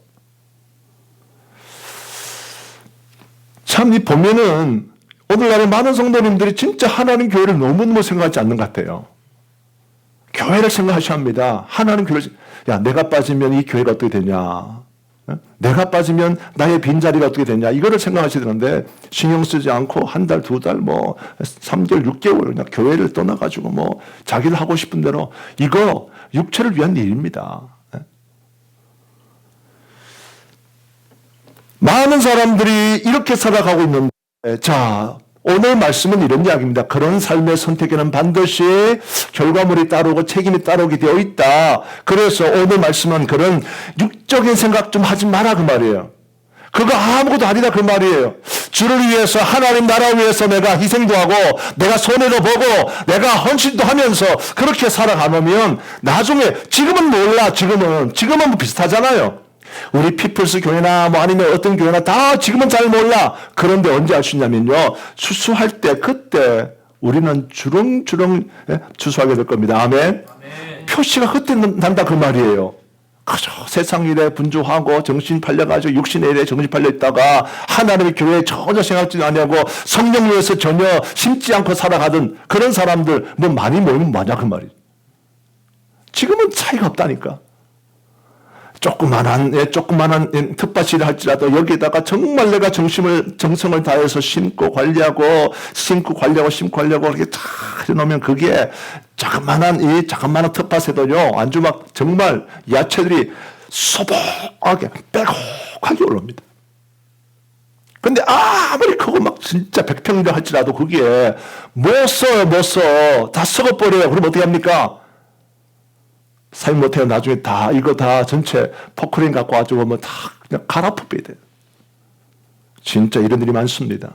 참 이 보면은 오늘날에 많은 성도님들이 진짜 하나님 교회를 너무너무 생각하지 않는 것 같아요. 교회를 생각하셔야 합니다. 하나님 교회를 내가 빠지면 이 교회가 어떻게 되냐. 내가 빠지면 나의 빈자리가 어떻게 되냐. 이거를 생각하셔야 되는데 신경 쓰지 않고 한 달, 두 달, 뭐 3개월, 6개월 그냥 교회를 떠나가지고 뭐 자기를 하고 싶은 대로 이거 육체를 위한 일입니다. 많은 사람들이 이렇게 살아가고 있는데 자 오늘 말씀은 이런 이야기입니다. 그런 삶의 선택에는 반드시 결과물이 따르고 책임이 따르게 되어 있다. 그래서 오늘 말씀은 그런 육적인 생각 좀 하지 마라 그 말이에요. 그거 아무것도 아니다 그 말이에요. 주를 위해서 하나님 나라 위해서 내가 희생도 하고 내가 손해도 보고 내가 헌신도 하면서 그렇게 살아가면 나중에 지금은 몰라 지금은 뭐 비슷하잖아요. 우리 피플스 교회나 뭐 아니면 어떤 교회나 다 지금은 잘 몰라. 그런데 언제 알 수 있냐면요. 추수할 때 그때 우리는 주렁주렁 추수하게 될 겁니다. 아멘. 표시가 그때 난다 그 말이에요. 그저 세상 일에 분주하고 정신 팔려가지고 육신의 일에 정신 팔려 있다가 하나님의 교회에 전혀 생각지도 아니하고 성령 위에서 전혀 심지 않고 살아가던 그런 사람들 뭐 많이 모이면 뭐냐 그 말이에요. 지금은 차이가 없다니까. 조그만한 텃밭이라 할지라도 여기에다가 정말 내가 정성을 다해서 심고 관리하고 이렇게 다 해놓으면 그게 자그만한 텃밭에도요, 아주 막 정말 야채들이 소복하게, 빼곡하게 올라옵니다. 근데 아무리 크고 막 진짜 100평이라 할지라도 그게 못 써. 다 썩어버려요. 그럼 어떻게 합니까? 사용 못해요. 나중에 이거 다 전체 포크레인 갖고 와가지고 뭐 다 그냥 갈아엎어야 돼요. 진짜 이런 일이 많습니다.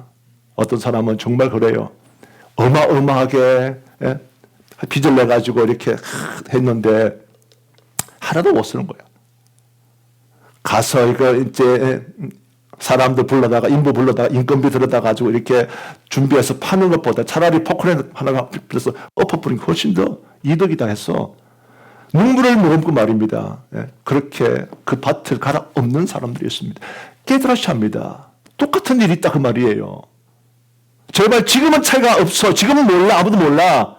어떤 사람은 정말 그래요. 어마어마하게 빚을 내가지고 이렇게 했는데 하나도 못 쓰는 거야. 가서 이거 이제 사람들 불러다가 인부 불러다가 인건비 들여다 가지고 이렇게 준비해서 파는 것보다 차라리 포크레인 하나가 빌려서 엎어버린 게 훨씬 더 이득이다 해서 눈물을 머금고 말입니다. 예, 그렇게 그 밭을 갈아 엎는 사람들이 있습니다. 깨달으셔야 합니다. 똑같은 일이 있다 그 말이에요. 제발 지금은 차이가 없어. 지금은 몰라. 아무도 몰라.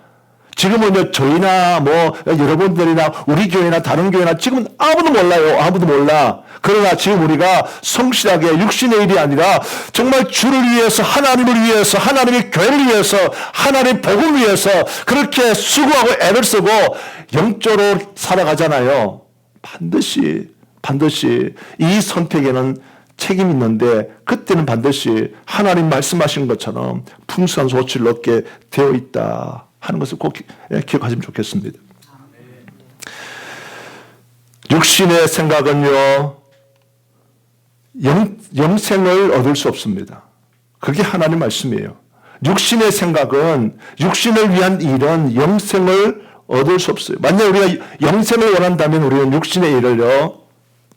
지금은 저희나 뭐 여러분들이나 우리 교회나 다른 교회나 지금은 아무도 몰라요. 아무도 몰라. 그러나 지금 우리가 성실하게 육신의 일이 아니라 정말 주를 위해서 하나님을 위해서 하나님의 교회를 위해서 하나님의 복을 위해서 그렇게 수고하고 애를 쓰고 영적으로 살아가잖아요. 반드시 이 선택에는 책임이 있는데 그때는 반드시 하나님 말씀하신 것처럼 풍성한 소치를 얻게 되어 있다 하는 것을 꼭 기억하시면 좋겠습니다. 육신의 생각은요, 영생을 얻을 수 없습니다. 그게 하나님 말씀이에요. 육신의 생각은, 육신을 위한 일은 영생을 얻을 수 없어요. 만약 우리가 영생을 원한다면 우리는 육신의 일을요,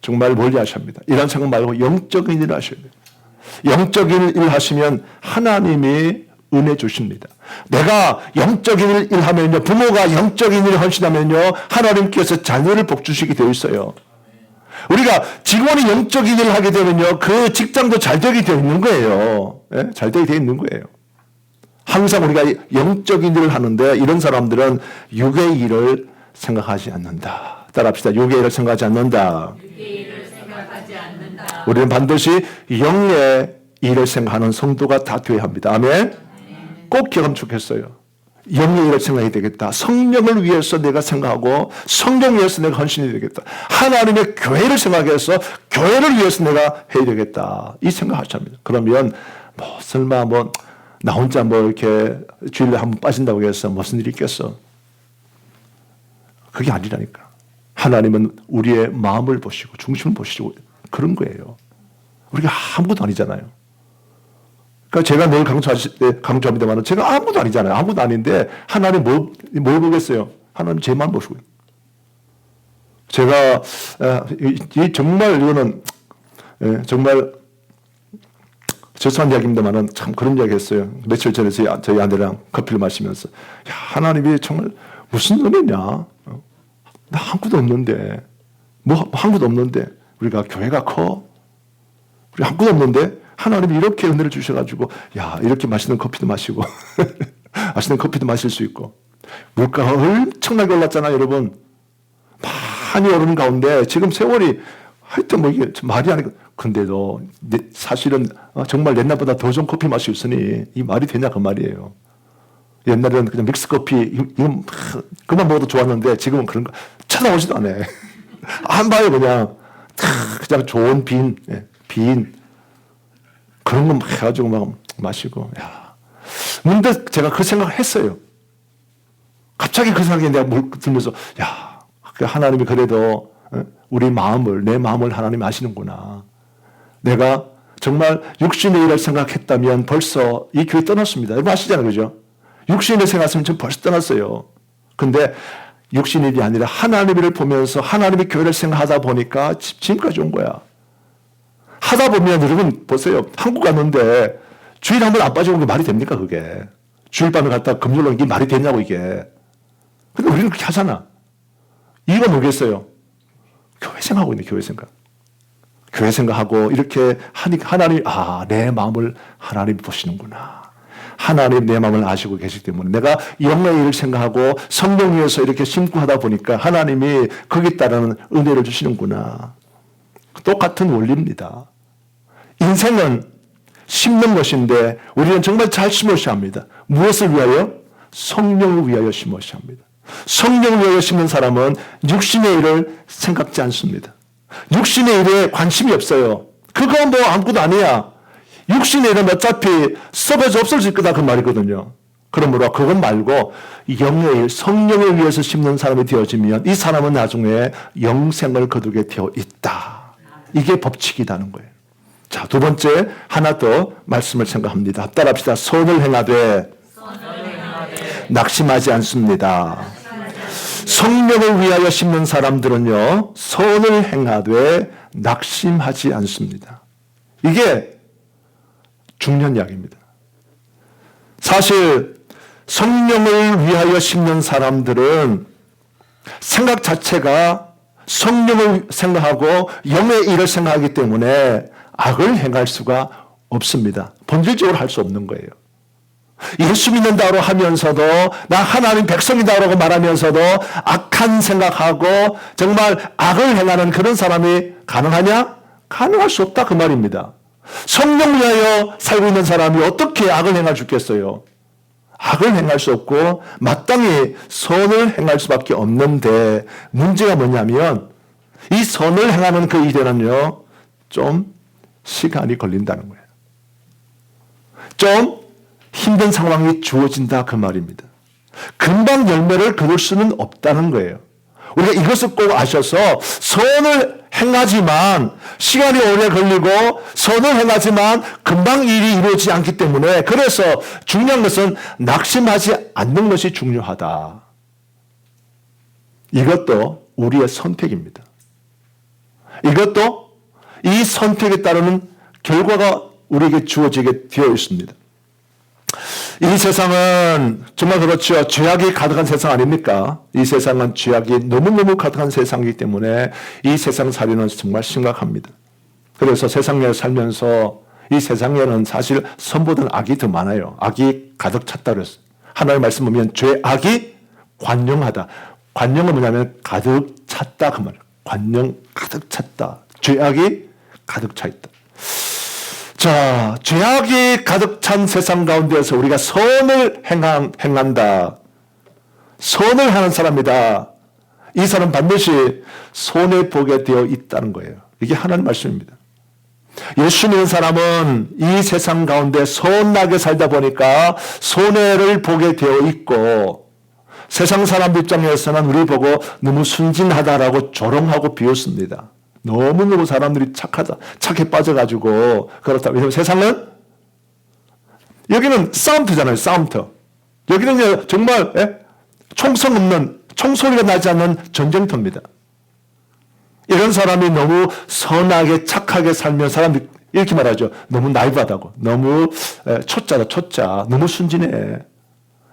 정말 멀리 하셔야 합니다. 이런 생각 말고 영적인 일을 하셔야 돼요. 영적인 일을 하시면 하나님이 은혜 주십니다. 내가 영적인 일 하면요, 부모가 영적인 일을 헌신하면요, 하나님께서 자녀를 복주시게 되어 있어요. 우리가 직원이 영적인 일을 하게 되면요, 그 직장도 잘 되게 되어 있는 거예요. 예? 잘 되게 되어 있는 거예요. 항상 우리가 영적인 일을 하는데 이런 사람들은 육의 일을 생각하지 않는다. 따라합시다. 육의 일을 생각하지 않는다. 우리는 반드시 영의 일을 생각하는 성도가 다 되어야 합니다. 아멘. 꼭 기억하면 좋겠어요. 영의 일을 생각해야 되겠다. 성령을 위해서 내가 생각하고 성령을 위해서 내가 헌신해야 되겠다. 하나님의 교회를 생각해서 교회를 위해서 내가 해야 되겠다. 이 생각하셔야 합니다. 그러면 뭐 설마 뭐 나 혼자 뭐 이렇게 주일에 한번 빠진다고 해서 무슨 일이 있겠어? 그게 아니라니까. 하나님은 우리의 마음을 보시고 중심을 보시고 그런 거예요. 우리가 아무것도 아니잖아요. 그러니까 제가 늘 강조합니다만 제가 아무것도 아니잖아요. 아무것도 아닌데 하나님 뭘 보겠어요? 하나님 제 마음 보시고요. 제가 정말 이거는 정말 죄송한 이야기입니다만 참 그런 이야기 했어요. 며칠 전에 저희 아내랑 커피를 마시면서 야, 하나님이 정말 무슨 은혜냐? 나 아무것도 없는데 뭐 아무것도 없는데 우리가 교회가 커? 우리 아무것도 없는데 하나님이 이렇게 은혜를 주셔가지고 야 이렇게 맛있는 커피도 마시고 맛있는 커피도 마실 수 있고 물가가 엄청나게 올랐잖아요. 여러분 많이 오르는 가운데 지금 세월이 하여튼 뭐 이게 말이 아니고 근데도 사실은 정말 옛날보다 더 좋은 커피 맛이 있으니 이 말이 되냐 그 말이에요. 옛날에는 그냥 믹스커피 이건 그만 먹어도 좋았는데 지금은 그런 거 찾아오지도 않아. 안 봐요 그냥 좋은 빈 그런 거 해가지고 막 마시고 야 문득 제가 그 생각을 했어요. 갑자기 그 생각이 내가 들면서 야 하나님이 그래도 우리 마음을 내 마음을 하나님이 아시는구나. 내가 정말 육신의 일을 생각했다면 벌써 이 교회 떠났습니다. 여러분 아시잖아요. 그죠? 육신의 생각했으면 전 벌써 떠났어요. 근데 육신의 일이 아니라 하나님의 일을 보면서 하나님의 교회를 생각하다 보니까 지금까지 온 거야. 하다 보면 여러분 보세요. 한국 갔는데 주일 한 번 안 빠지고 게 말이 됩니까 그게. 주일 밤에 갔다 금요일 오는 게 말이 되냐고 이게. 근데 우리는 그렇게 하잖아. 이유가 뭐겠어요? 교회 생각하고 있네. 교회 생각. 교회 생각하고 이렇게 하니까 하나님 내 마음을 하나님 보시는구나. 하나님 내 마음을 아시고 계시기 때문에 내가 영의 일을 생각하고 성령 위에서 이렇게 심구하다 보니까 하나님이 거기에 따르는 은혜를 주시는구나. 똑같은 원리입니다. 인생은 심는 것인데 우리는 정말 잘 심으셔야 합니다. 무엇을 위하여? 성령을 위하여 심으셔야 합니다. 성령을 위하여 심는 사람은 육신의 일을 생각지 않습니다. 육신의 일에 관심이 없어요. 그건 뭐 아무것도 아니야. 육신의 일은 어차피 썩어져 없어질 거다 그 말이거든요. 그러므로 그건 말고 영의 일, 성령을 위해서 심는 사람이 되어지면 이 사람은 나중에 영생을 거두게 되어 있다. 이게 법칙이라는 거예요. 자, 두 번째 하나 더 말씀을 생각합니다. 따라합시다. 선을 행하되 낙심하지 않습니다. 성령을 위하여 심는 사람들은요, 선을 행하되 낙심하지 않습니다. 이게 중요한 이야기입니다. 사실 성령을 위하여 심는 사람들은 생각 자체가 성령을 생각하고 영의 일을 생각하기 때문에 악을 행할 수가 없습니다. 본질적으로 할 수 없는 거예요. 예수 믿는다고 하면서도 나 하나님 백성이다라고 말하면서도 악한 생각하고 정말 악을 행하는 그런 사람이 가능하냐? 가능할 수 없다 그 말입니다. 성령 위하여 살고 있는 사람이 어떻게 악을 행할 수 있겠어요? 악을 행할 수 없고 마땅히 선을 행할 수밖에 없는데 문제가 뭐냐면 이 선을 행하는 그 일에는요 좀 시간이 걸린다는 거예요. 좀 힘든 상황이 주어진다 그 말입니다. 금방 열매를 거둘 수는 없다는 거예요. 우리가 이것을 꼭 아셔서 선을 행하지만 시간이 오래 걸리고 선을 행하지만 금방 일이 이루어지지 않기 때문에 그래서 중요한 것은 낙심하지 않는 것이 중요하다. 이것도 우리의 선택입니다. 이것도 이 선택에 따르는 결과가 우리에게 주어지게 되어 있습니다. 이 세상은 정말 그렇죠. 죄악이 가득한 세상 아닙니까? 이 세상은 죄악이 너무너무 가득한 세상이기 때문에 이 세상 살이는 정말 심각합니다. 그래서 세상에 살면서 이 세상에는 사실 선보다는 악이 더 많아요. 악이 가득 찼다 그랬어요. 하나님의 말씀 보면 죄악이 관영하다. 관영은 뭐냐면 가득 찼다 그 말이에요. 관영 가득 찼다. 죄악이 가득 차 있다. 자, 죄악이 가득 찬 세상 가운데에서 우리가 선을 행한다. 선을 하는 사람이다. 이 사람 반드시 손해보게 되어 있다는 거예요. 이게 하나님 말씀입니다. 예수 믿는 사람은 이 세상 가운데 선하게 살다 보니까 손해를 보게 되어 있고 세상 사람들 입장에서는 우리 보고 너무 순진하다라고 조롱하고 비웃습니다. 너무너무 사람들이 착해 빠져가지고 그렇다. 왜냐하면 세상은 여기는 싸움터잖아요. 싸움터. 여기는 정말 총성 없는 총소리가 나지 않는 전쟁터입니다. 이런 사람이 너무 선하게 착하게 살면 사람들이 이렇게 말하죠. 너무 나이브하다고. 너무 초짜다 초짜. 너무 순진해.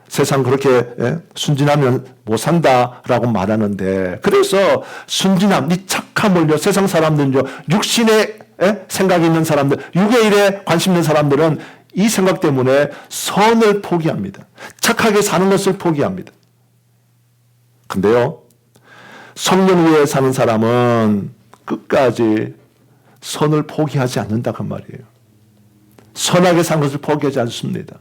세상 그렇게 순진하면 못 산다라고 말하는데 그래서 순진함, 이 착함을요 세상 사람들은요 육신의 생각이 있는 사람들, 육의 일에 관심 있는 사람들은 이 생각 때문에 선을 포기합니다. 착하게 사는 것을 포기합니다. 근데요 성령 위에 사는 사람은 끝까지 선을 포기하지 않는다 그 말이에요. 선하게 사는 것을 포기하지 않습니다.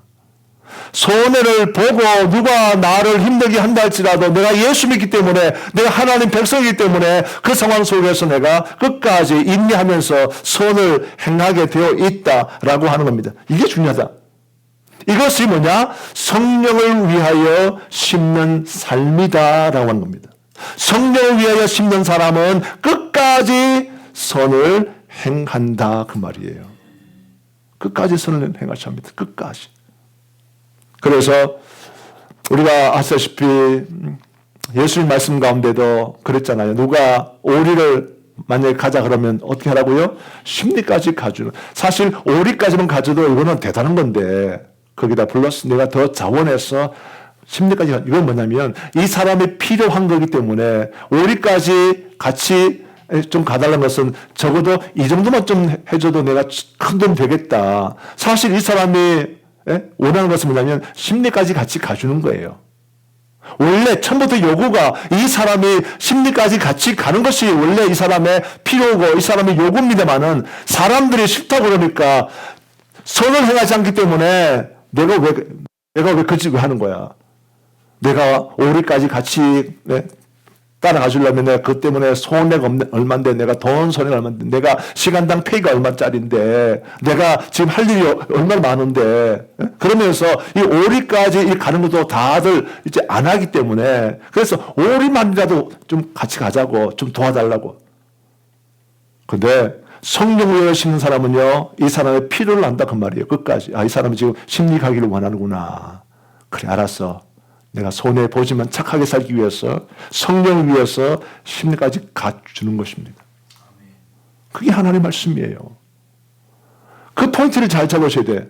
손해를 보고 누가 나를 힘들게 한다 할지라도 내가 예수 믿기 때문에 내가 하나님 백성이기 때문에 그 상황 속에서 내가 끝까지 인내하면서 선을 행하게 되어 있다라고 하는 겁니다. 이게 중요하다. 이것이 뭐냐? 성령을 위하여 심는 삶이다라고 하는 겁니다. 성령을 위하여 심는 사람은 끝까지 선을 행한다 그 말이에요. 끝까지 선을 행하셔야 합니다. 끝까지. 그래서 우리가 아시다시피 예수님 말씀 가운데도 그랬잖아요. 누가 오리를 만약에 가자 그러면 어떻게 하라고요? 심리까지 가주는. 사실 오리까지만 가져도 이거는 대단한 건데 거기다 플러스 내가 더 자원해서 심리까지 이건 뭐냐면 이 사람이 필요한 거기 때문에 오리까지 같이 좀 가달라는 것은 적어도 이 정도만 좀 해줘도 내가 큰 돈 되겠다. 사실 이 사람이 원하는 것은 뭐냐면 심리까지 같이 가주는 거예요. 원래 처음부터 요구가 이 사람이 심리까지 같이 가는 것이 원래 이 사람의 필요고 이 사람의 요구입니다만은 사람들이 싫다고 그러니까 선을 행하지 않기 때문에 내가 왜 그 짓을 하는 거야. 내가 오리까지 같이 따라가 주려면 내가 그것 때문에 손해가 얼마인데 내가 돈 손해가 얼마인데 내가 시간당 페이가 얼마짜리인데 내가 지금 할 일이 얼마나 많은데 그러면서 이 오리까지 가는 것도 다들 이제 안 하기 때문에 그래서 오리만이라도 좀 같이 가자고 좀 도와달라고. 근데 성령을 심는 사람은요 이 사람의 필요를 안다 그 말이에요. 끝까지. 이 사람은 지금 심리 가기를 원하는구나. 그래 알았어. 내가 손해보지만 착하게 살기 위해서 성령을 위해서 심리까지 갖추는 것입니다. 그게 하나님의 말씀이에요. 그 포인트를 잘 잡으셔야 돼.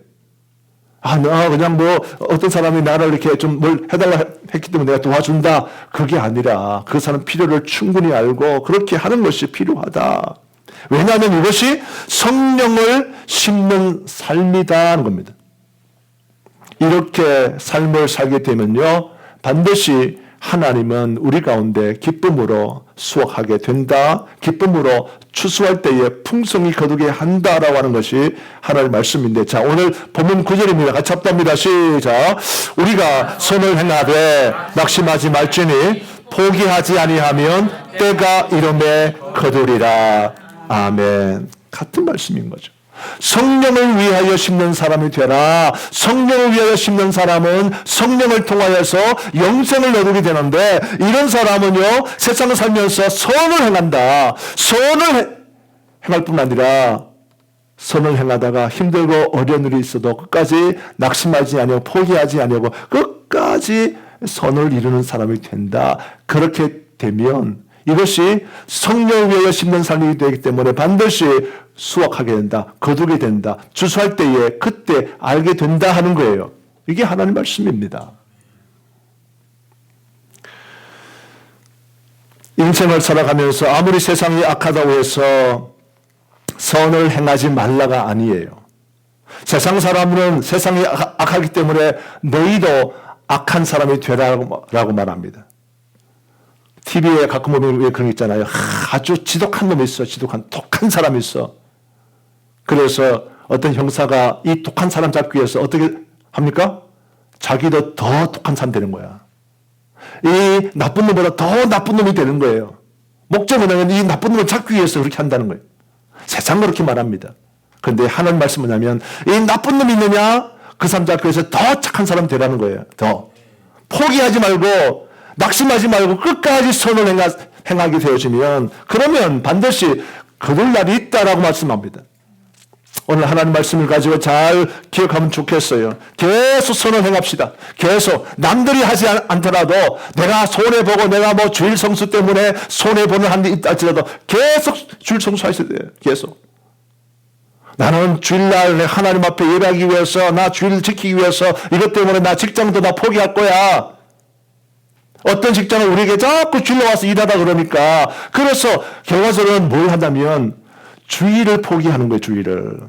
나 그냥 어떤 사람이 나를 이렇게 좀 뭘 해달라 했기 때문에 내가 도와준다. 그게 아니라 그 사람 필요를 충분히 알고 그렇게 하는 것이 필요하다. 왜냐하면 이것이 성령을 심는 삶이다는 겁니다. 이렇게 삶을 살게 되면요, 반드시 하나님은 우리 가운데 기쁨으로 수확하게 된다. 기쁨으로 추수할 때에 풍성히 거두게 한다라고 하는 것이 하나님의 말씀인데, 자, 오늘 본문 9절입니다. 같이 합답니다. 시작. 우리가 선을 행하되 낙심하지 말지니 포기하지 아니하면 때가 이름에 거두리라. 아멘. 같은 말씀인 거죠. 성령을 위하여 심는 사람이 되라. 성령을 위하여 심는 사람은 성령을 통하여서 영생을 얻게 되는데, 이런 사람은요, 세상을 살면서 선을 행한다. 선을 행할 뿐 아니라 선을 행하다가 힘들고 어려운 일이 있어도 끝까지 낙심하지 아니하고 포기하지 아니하고 끝까지 선을 이루는 사람이 된다. 그렇게 되면 이것이 성령을 위하여 심는 삶이 되기 때문에 반드시 수확하게 된다. 거두게 된다. 주수할 때에 그때 알게 된다 하는 거예요. 이게 하나님의 말씀입니다. 인생을 살아가면서 아무리 세상이 악하다고 해서 선을 행하지 말라가 아니에요. 세상 사람은 세상이 악하기 때문에 너희도 악한 사람이 되라고 말합니다. TV에 가끔 보면 왜 그런 게 있잖아요. 아주 지독한 놈이 있어. 지독한 독한 사람이 있어. 그래서 어떤 형사가 이 독한 사람 잡기 위해서 어떻게 합니까? 자기도 더 독한 사람 되는 거야. 이 나쁜 놈보다 더 나쁜 놈이 되는 거예요. 목적은 이 나쁜 놈을 잡기 위해서 그렇게 한다는 거예요. 세상은 그렇게 말합니다. 그런데 하나님 말씀은 뭐냐면, 이 나쁜 놈이 있느냐? 그 사람 잡기 위해서 더 착한 사람 되라는 거예요. 더. 포기하지 말고 낙심하지 말고 끝까지 선을 행하게 되어지면, 그러면 반드시 거둘 날이 있다라고 말씀합니다. 오늘 하나님 말씀을 가지고 잘 기억하면 좋겠어요. 계속 선을 행합시다. 계속 남들이 하지 않더라도 내가 손해보고 내가 주일 성수 때문에 손해보는 한데 있다 할지라도 계속 주일 성수하셔야 돼요. 계속. 나는 주일날 하나님 앞에 예배하기 위해서, 나 주일 지키기 위해서 이것 때문에 나 직장도 다 포기할 거야. 어떤 직장은 우리에게 자꾸 주일로 와서 일하다 그러니까, 그래서 결과적으로는 뭘 한다면 주일을 포기하는 거예요. 주일을.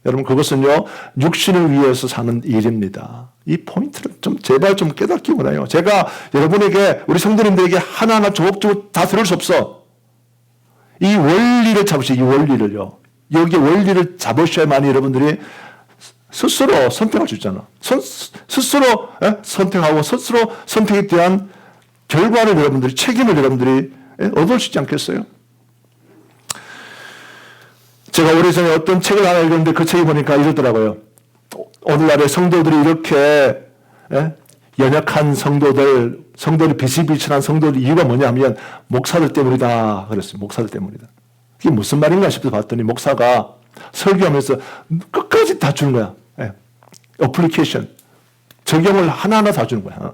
여러분, 그것은요 육신을 위해서 사는 일입니다. 이 포인트를 좀 제발 좀 깨닫기 원해요. 제가 여러분에게, 우리 성도님들에게 하나하나 조목조목 다 들을 수 없어. 이 원리를 잡으세요. 이 원리를요. 여기 원리를 잡으셔야만이 여러분들이 스스로 선택할 수 있잖아. 스스로 선택하고 스스로 선택에 대한 결과를 여러분들이, 책임을 여러분들이 얻을 수 있지 않겠어요? 제가 오래전에 어떤 책을 하나 읽었는데 그 책이 보니까 이러더라고요. 오늘날의 성도들이 이렇게 연약한 성도들이 비실비실한 성도들 이유가 뭐냐면 목사들 때문이다 그랬어요. 목사들 때문이다. 이게 무슨 말인가 싶어서 봤더니, 목사가 설교하면서 끝까지 다 주는 거야. 어플리케이션, 적용을 하나하나 다 주는 거야.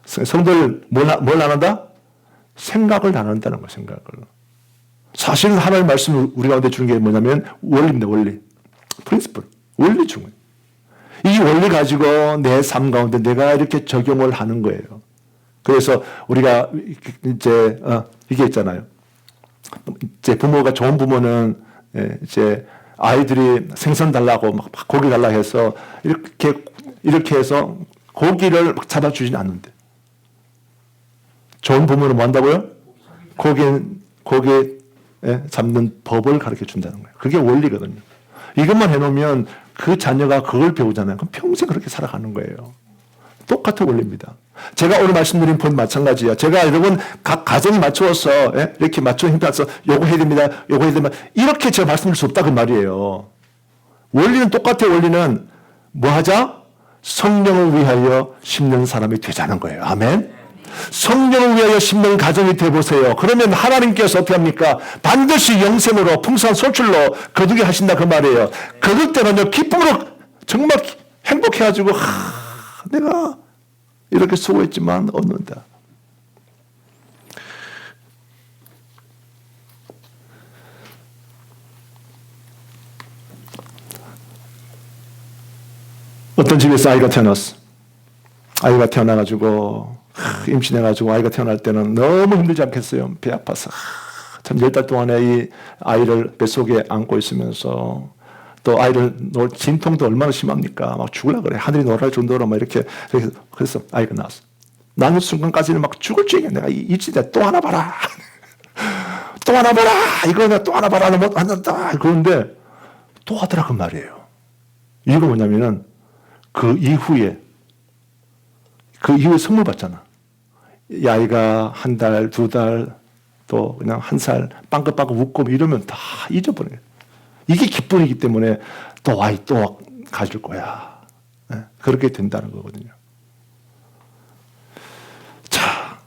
성도를 뭘 안 한다? 생각을 안 한다는 거야. 생각을. 사실은 하나님의 말씀을 우리 가운데 주는 게 뭐냐면 원리입니다. 원리. 프린시플. 원리 주는 거예요. 이 원리 가지고 내 삶 가운데 내가 이렇게 적용을 하는 거예요. 그래서 우리가 이제 이게 있잖아요. 이제 부모가, 좋은 부모는 이제 아이들이 생선 달라고 막 고기 달라 해서 이렇게 해서 고기를 막 잡아주진 않는데, 좋은 부모는 뭐 한다고요? 고기 잡는 법을 가르쳐 준다는 거예요. 그게 원리거든요. 이것만 해놓으면 그 자녀가 그걸 배우잖아요. 그럼 평생 그렇게 살아가는 거예요. 똑같은 원리입니다. 제가 오늘 말씀드린 본 마찬가지야. 제가 여러분 각 가정에 맞추어서 이렇게 맞춰 힘들어서 요거 해야 됩니다. 요거 해야 됩니다. 이렇게 제가 말씀드릴 수 없다 그 말이에요. 원리는 똑같아. 원리는 뭐 하자? 성령을 위하여 심는 사람이 되자는 거예요. 아멘. 성령을 위하여 심는 가정이 되어보세요. 그러면 하나님께서 어떻게 합니까? 반드시 영생으로 풍성한 소출로 거두게 하신다 그 말이에요. 거둘 때는요 기쁨으로 정말 행복해가지고 내가 이렇게 수고했지만 얻는다. 어떤 집에서 아이가 태어났어. 아이가 태어나가지고 임신해가지고 아이가 태어날 때는 너무 힘들지 않겠어요? 배 아파서 참 10달 동안에 이 아이를 뱃속에 안고 있으면서 또 아이를 진통도 얼마나 심합니까? 막 죽으려고 그래. 하늘이 노랄 정도로 막 이렇게. 그래서 아이가 나왔어. 나는 순간까지는 막 죽을 줄 내가 이 시대 또 하나 봐라. 또 하나 봐라. 이거 내가 또 하나 봐라. 못 한다. 그런데 또 하더라고 말이에요. 이유가 뭐냐면은 그 이후에 선물 받잖아. 이 아이가 한 달, 두 달, 또 그냥 한 살 빵긋빵긋 웃고 이러면 다 잊어버려요. 이게 기쁨이기 때문에 또 아이 또 가질 거야. 네, 그렇게 된다는 거거든요. 자,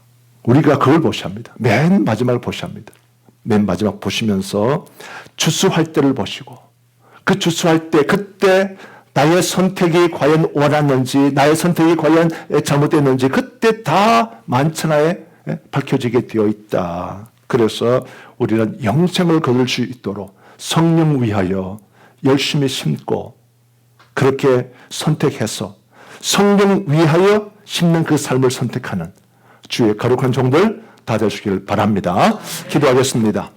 우리가 그걸 보셔야 합니다. 맨 마지막을 보셔야 합니다. 맨 마지막 보시면서 추수할 때를 보시고 그 추수할 때 그때 나의 선택이 과연 옳았는지 나의 선택이 과연 잘못됐는지 그때 다 만천하에 밝혀지게 되어 있다. 그래서 우리는 영생을 거둘 수 있도록 성령 위하여 열심히 심고 그렇게 선택해서 성령 위하여 심는 그 삶을 선택하는 주의 거룩한 종들 다 되시길 바랍니다. 기도하겠습니다.